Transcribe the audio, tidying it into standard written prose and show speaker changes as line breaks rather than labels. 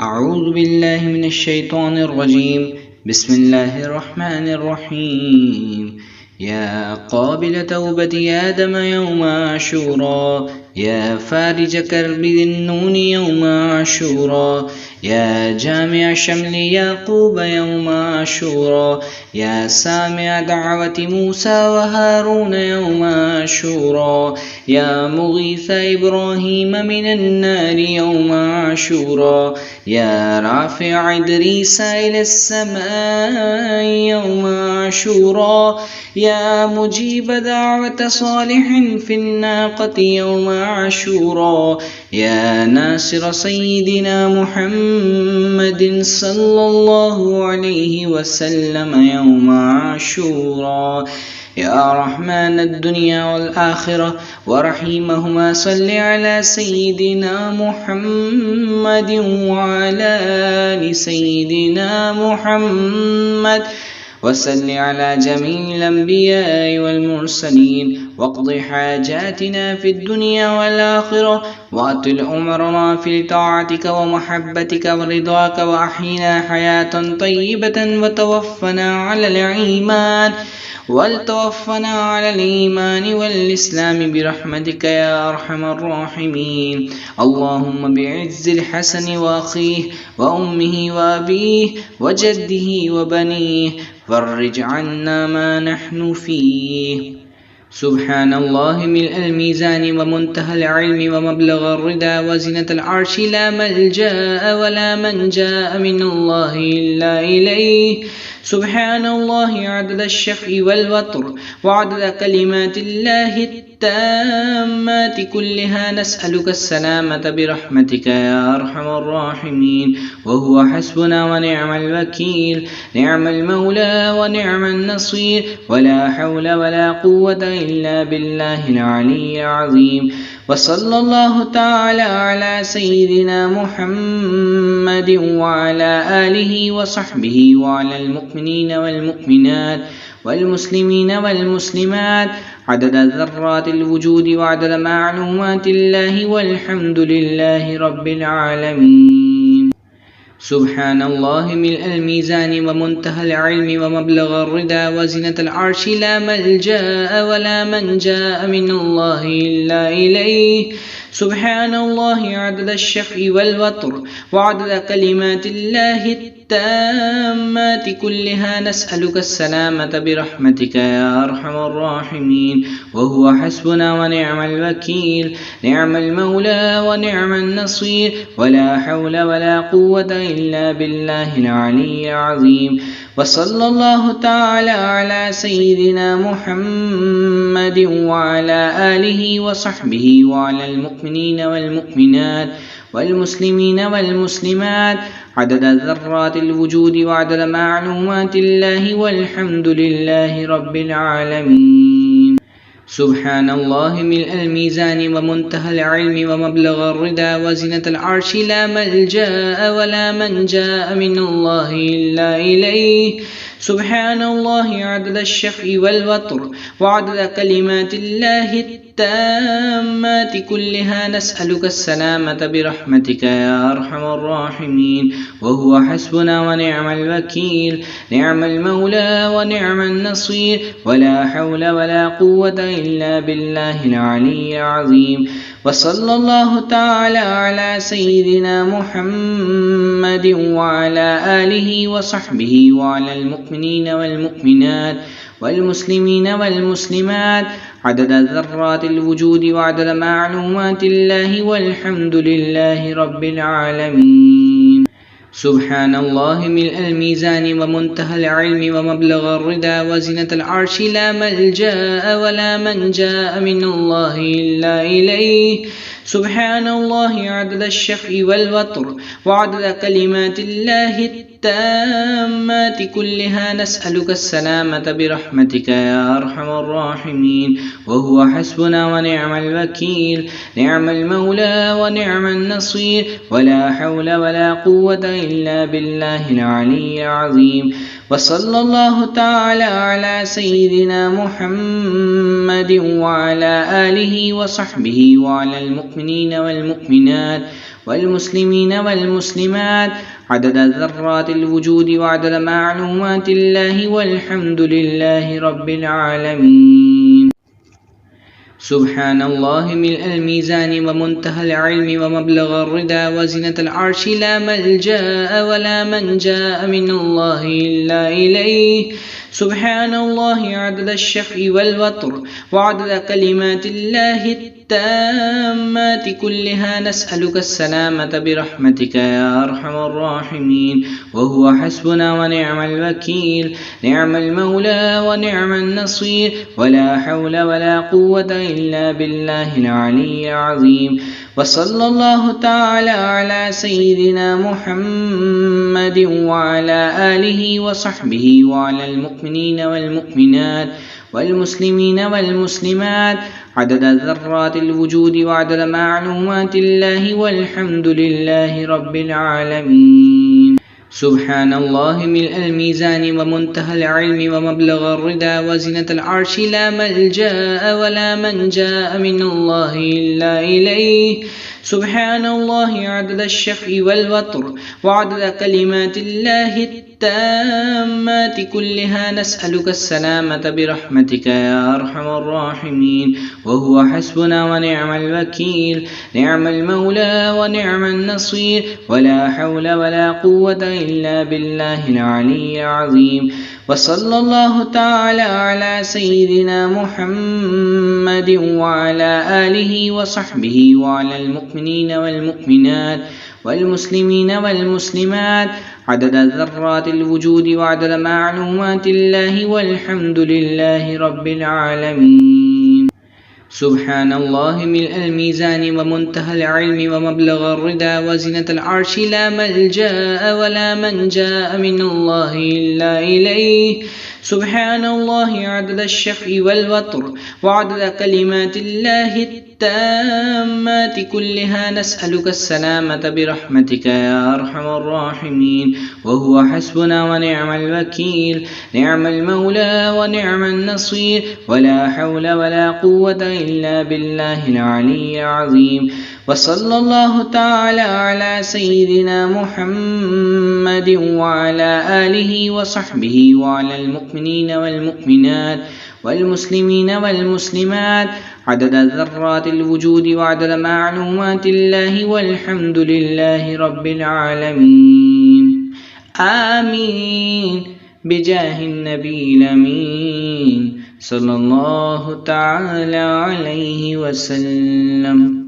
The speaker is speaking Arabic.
أعوذ بالله من الشيطان الرجيم. بسم الله الرحمن الرحيم. يا قابل توبة آدم يوم عاشورا، يا فارج كرب ذي النون يوم عاشورا، يا جامع شمل يعقوب يوم عاشورا، يا سامع دعوة موسى وهارون يوم عاشورا، يا مغيث إبراهيم من النار يوم عاشورا، يا رافع إدريس إلى السماء يوم عاشورا، يا مجيب دعوة صالح في الناقة يوم عاشورا، يا ناصر سيدنا محمد صلى الله عليه وسلم يوم عاشورا، يا رحمن الدنيا والآخرة ورحيمهما صل على سيدنا محمد وعلى آل سيدنا محمد، وصل على جميع الأنبياء والمرسلين، واقض حاجاتنا في الدنيا والآخرة، وأطل عمرنا في طاعتك ومحبتك ورضاك، وأحينا حياة طيبة وتوفنا على الإيمان والإسلام برحمتك يا أرحم الراحمين. اللهم بعز الحسن وأخيه وأمه وأبيه وجده وبنيه فرج عنا ما نحن فيه. سبحان الله ملء الميزان ومنتهى العلم ومبلغ الرضا وزنة العرش، لا ملجأ ولا منجا من الله إلا إليه. سبحان الله عدد الشفع والوتر وعدد كلمات الله التامات كلها، نسألك السلامة برحمتك يا أرحم الراحمين. وهو حسبنا ونعم الوكيل، نعم المولى ونعم النصير، ولا حول ولا قوة إلا بالله العلي العظيم. وصلى الله تعالى على سيدنا محمد وعلى آله وصحبه وعلى المؤمنين والمؤمنات والمسلمين والمسلمات عدد ذرات الوجود وعدد معلومات الله، والحمد لله رب العالمين. سبحان الله ملء الميزان ومنتهى العلم ومبلغ الرضا وزنة العرش، لا ملجأ ولا منجا من الله إلا إليه. سبحان الله عدد الشفع والوتر وعدد كلمات الله التامات كلها، نسألك السلامة برحمتك يا أرحم الراحمين. وهو حسبنا ونعم الوكيل، نعم المولى ونعم النصير، ولا حول ولا قوة إلا بالله العلي العظيم. وصلى الله تعالى على سيدنا محمد وعلى آله وصحبه وعلى المؤمنين والمؤمنات والمسلمين والمسلمات عدد ذرات الوجود وعدد معلومات الله، والحمد لله رب العالمين. سبحان الله ملء الميزان ومنتهى العلم ومبلغ الرضا وزنة العرش، لا ملجأ ولا منجا من الله إلا إليه. سبحان الله عدد الشفع والوتر وعدد كلمات الله التامات كلها، نسألك السلامة برحمتك يا أرحم الراحمين. وهو حسبنا ونعم الوكيل، نعم المولى ونعم النصير، ولا حول ولا قوة إلا بالله العلي العظيم. وصلى الله تعالى على سيدنا محمد وعلى آله وصحبه وعلى المؤمنين والمؤمنات والمسلمين والمسلمات عدد ذرات الوجود وعدد معلومات الله، والحمد لله رب العالمين. سبحان الله ملء الميزان ومنتهى العلم ومبلغ الرضا وزنة العرش، لا ملجأ ولا منجا من الله إلا إليه. سبحان الله عدد الشفع والوتر وعدد كلمات الله التامات كلها، نسألك السلامة برحمتك يا أرحم الراحمين. وهو حسبنا ونعم الوكيل، نعم المولى ونعم النصير، ولا حول ولا قوة إلا بالله العلي العظيم. وصلى الله تعالى على سيدنا محمد وعلى آله وصحبه وعلى المؤمنين والمؤمنات والمسلمين والمسلمات عدد ذرات الوجود وعدد معلومات الله، والحمد لله رب العالمين. سبحان الله ملء الميزان ومنتهى العلم ومبلغ الرضا وزنة العرش، لا ملجأ ولا منجا من الله إلا إليه. سبحان الله عدد الشفع والوتر وعدد كلمات الله التامات كلها، نسألك السلامة برحمتك يا أرحم الراحمين. وهو حسبنا ونعم الوكيل، نعم المولى ونعم النصير، ولا حول ولا قوة إلا بالله العلي العظيم. وصلى الله تعالى على سيدنا محمد وعلى آله وصحبه وعلى المؤمنين والمؤمنات والمسلمين والمسلمات عدد ذرات الوجود وعدد معلومات الله، والحمد لله رب العالمين. سبحان الله ملء الميزان ومنتهى العلم ومبلغ الرضا وزنة العرش، لا ملجأ ولا منجا من الله إلا إليه. سبحان الله عدد الشفع والوتر وعدد كلمات الله التامات كلها، نسألك السلامة برحمتك يا أرحم الراحمين. وهو حسبنا ونعم الوكيل، نعم المولى ونعم النصير، ولا حول ولا قوة إلا بالله العلي العظيم. وصلى الله تعالى على سيدنا محمد وعلى آله وصحبه وعلى المؤمنين والمؤمنات والمسلمين والمسلمات عدد ذرات الوجود وعدد معلومات الله، والحمد لله رب العالمين. سبحان الله ملء الميزان ومنتهى العلم ومبلغ الرضا وزنة العرش، لا ملجأ ولا منجا من الله إلا إليه. سبحان الله عدد الشفع والوتر وعدد كلمات الله التامات كلها، نسألك السلامة برحمتك يا أرحم الراحمين. وهو حسبنا ونعم الوكيل، نعم المولى ونعم النصير، ولا حول ولا قوة إلا بالله العلي العظيم. وصلى الله تعالى على سيدنا محمد وعلى آله وصحبه وعلى المؤمنين والمؤمنات والمسلمين والمسلمات عدد ذرات الوجود وعدد معلومات الله، والحمد لله رب العالمين. آمين بجاه النبي الأمين صلى الله تعالى عليه وسلم.